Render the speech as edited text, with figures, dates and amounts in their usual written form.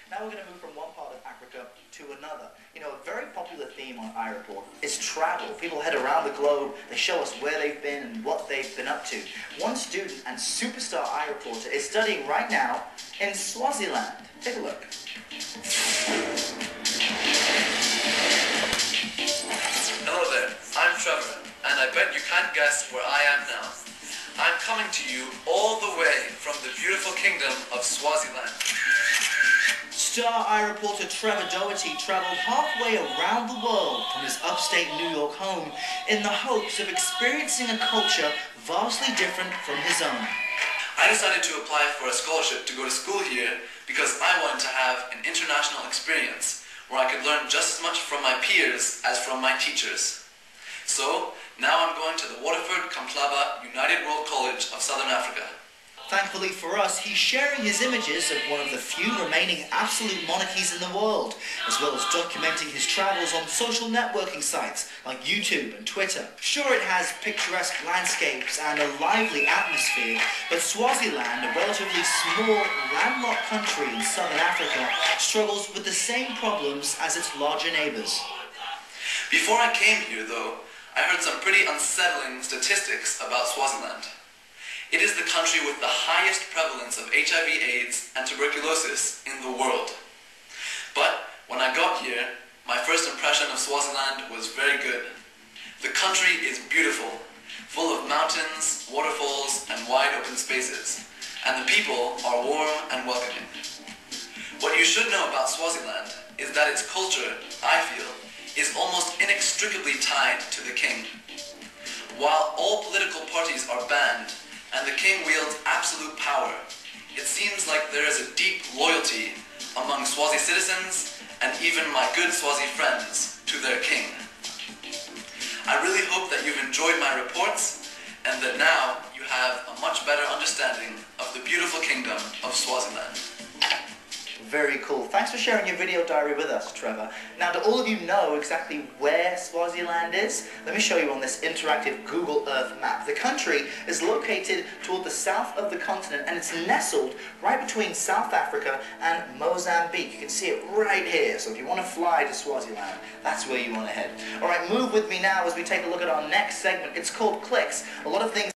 Now we're going to move from one part of Africa to another. You know, a very popular theme on iReport is travel. People head around the globe, they show us where they've been and what they've been up to. One student and superstar iReporter is studying right now in Swaziland. Take a look. Hello there, I'm Trevor, and I bet you can't guess where I am now. I'm coming to you all the way from the beautiful kingdom of Swaziland. Star iReporter Trevor Doherty travelled halfway around the world from his upstate New York home in the hopes of experiencing a culture vastly different from his own. I decided to apply for a scholarship to go to school here because I wanted to have an international experience where I could learn just as much from my peers as from my teachers. So, now I'm going to the Waterford Kamhlaba United World College of Southern Africa. Thankfully for us, he's sharing his images of one of the few remaining absolute monarchies in the world, as well as documenting his travels on social networking sites like YouTube and Twitter. Sure, it has picturesque landscapes and a lively atmosphere, but Swaziland, a relatively small, landlocked country in southern Africa, struggles with the same problems as its larger neighbours. Before I came here, though, I heard some pretty unsettling statistics about Swaziland. It is the country with the highest prevalence of HIV/AIDS and tuberculosis in the world. But when I got here, my first impression of Swaziland was very good. The country is beautiful, full of mountains, waterfalls, and wide open spaces, and the people are warm and welcoming. What you should know about Swaziland is that its culture, I feel, is almost inextricably tied to the king. While all political parties are banned, and the king wields absolute power, it seems like there is a deep loyalty among Swazi citizens and even my good Swazi friends to their king. I really hope that you've enjoyed my reports and that now you have a much better understanding of the beautiful kingdom of Swaziland. Very cool. Thanks for sharing your video diary with us, Trevor. Now, do all of you know exactly where Swaziland is? Let me show you on this interactive Google Earth map. The country is located toward the south of the continent, and it's nestled right between South Africa and Mozambique. You can see it right here. So if you want to fly to Swaziland, that's where you want to head. All right, move with me now as we take a look at our next segment. It's called Clicks. A lot of things